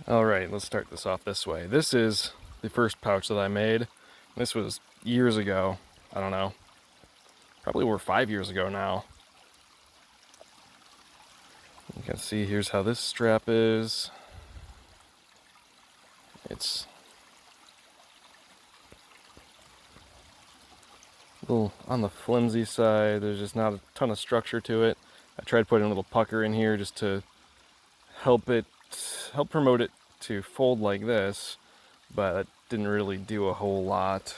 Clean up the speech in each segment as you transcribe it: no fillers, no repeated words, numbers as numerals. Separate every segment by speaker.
Speaker 1: Alright, let's start this off this way. This is the first pouch that I made. This was years ago. I don't know. Probably over 5 years ago now. You can see here's how this strap is. It's a little on the flimsy side. There's just not a ton of structure to it. I tried putting a little pucker in here just to help promote it to fold like this, but that didn't really do a whole lot.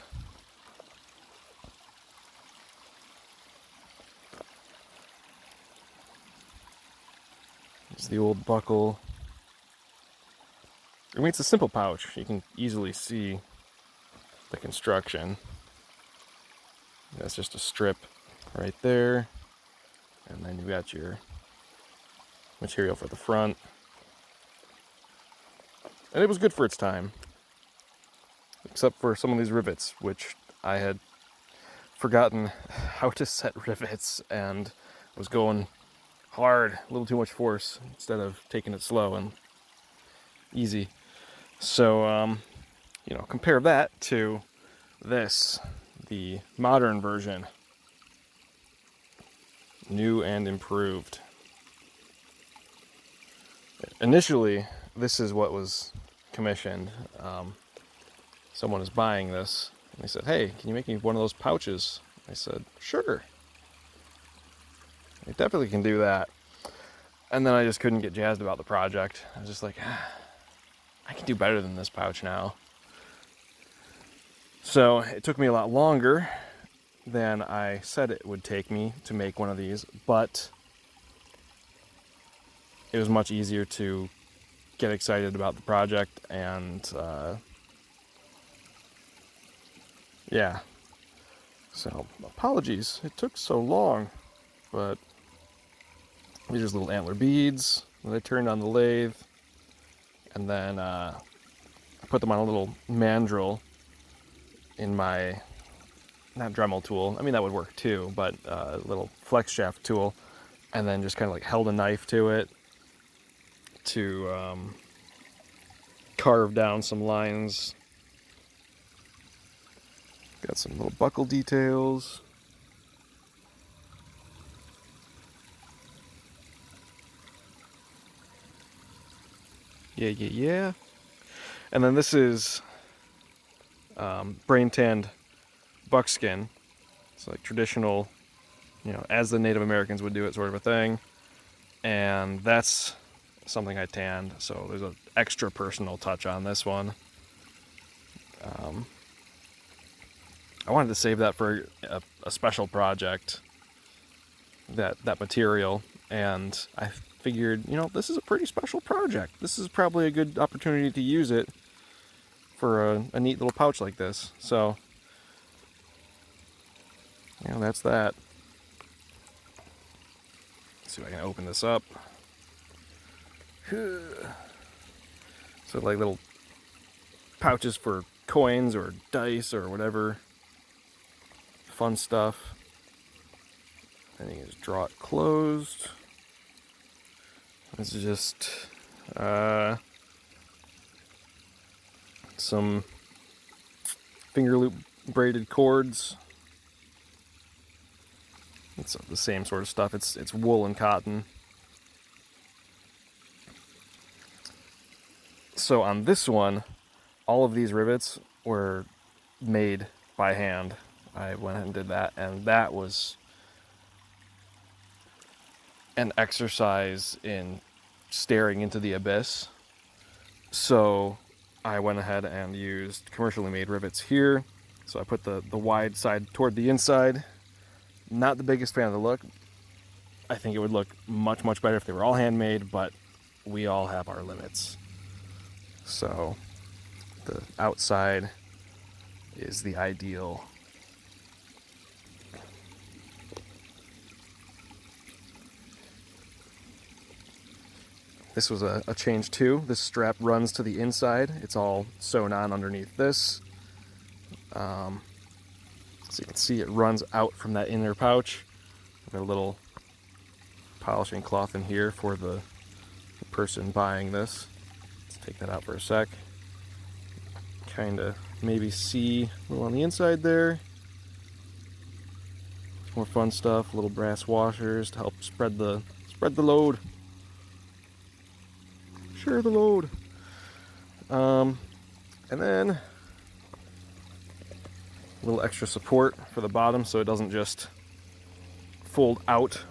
Speaker 1: It's the old buckle. I mean, it's a simple pouch. You can easily see the construction. That's just a strip right there, and then you've got your material for the front. And it was good for its time, except for some of these rivets, which I had forgotten how to set rivets and was going hard, a little too much force instead of taking it slow and easy. So, compare that to this, the modern version, new and improved. Initially, this is what was commissioned. Someone is buying this, and they said, "Hey, can you make me one of those pouches?" I said, "Sure. I definitely can do that." And then I just couldn't get jazzed about the project. I was just like, I can do better than this pouch now. So it took me a lot longer than I said it would take me to make one of these, but it was much easier to get excited about the project, and yeah. So apologies, it took so long, but these are just little antler beads that I turned on the lathe, and then I put them on a little mandrel in my, not Dremel tool, I mean that would work too, but a little flex shaft tool, and then just kind of like held a knife to it to carve down some lines. Got some little buckle details. Yeah. And then this is brain tanned buckskin. It's like traditional, as the Native Americans would do it, sort of a thing. And that's something I tanned, so there's an extra personal touch on this one. I wanted to save that for a special project, that material, and I figured, this is a pretty special project. This is probably a good opportunity to use it for a neat little pouch like this. So, that's that. Let's see if I can open this up. So like little pouches for coins or dice or whatever fun stuff. And you can just draw it closed. This is just some finger loop braided cords. It's the same sort of stuff. It's wool and cotton. So on this one, all of these rivets were made by hand. I went ahead and did that, and that was an exercise in staring into the abyss. So I went ahead and used commercially made rivets here. So I put the wide side toward the inside. Not the biggest fan of the look. I think it would look much, much better if they were all handmade, but we all have our limits. So the outside is the ideal. This was a change too. This strap runs to the inside. It's all sewn on underneath this. So you can see it runs out from that inner pouch. I've got a little polishing cloth in here for the person buying this. It's Take that out for a sec. Kind of maybe see a little on the inside there. More fun stuff, little brass washers to help spread the load. Share the load. And then a little extra support for the bottom so it doesn't just fold out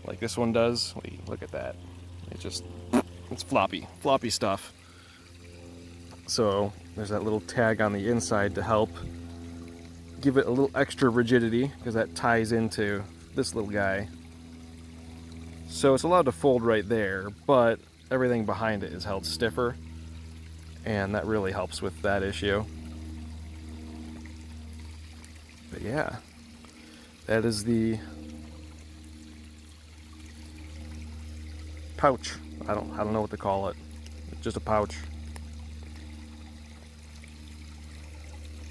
Speaker 1: like this one does. Look at that. It's floppy stuff. So there's that little tag on the inside to help give it a little extra rigidity because that ties into this little guy. So it's allowed to fold right there, but everything behind it is held stiffer, and that really helps with that issue. But yeah, that is the pouch. I don't know what to call it. It's just a pouch.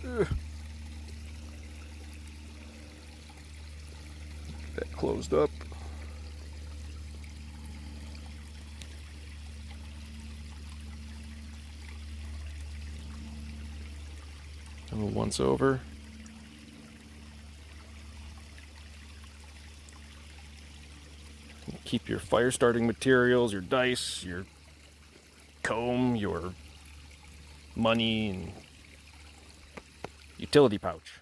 Speaker 1: Ugh. Get that closed up. And once over. Keep your fire starting materials, your dice, your comb, your money, and utility pouch.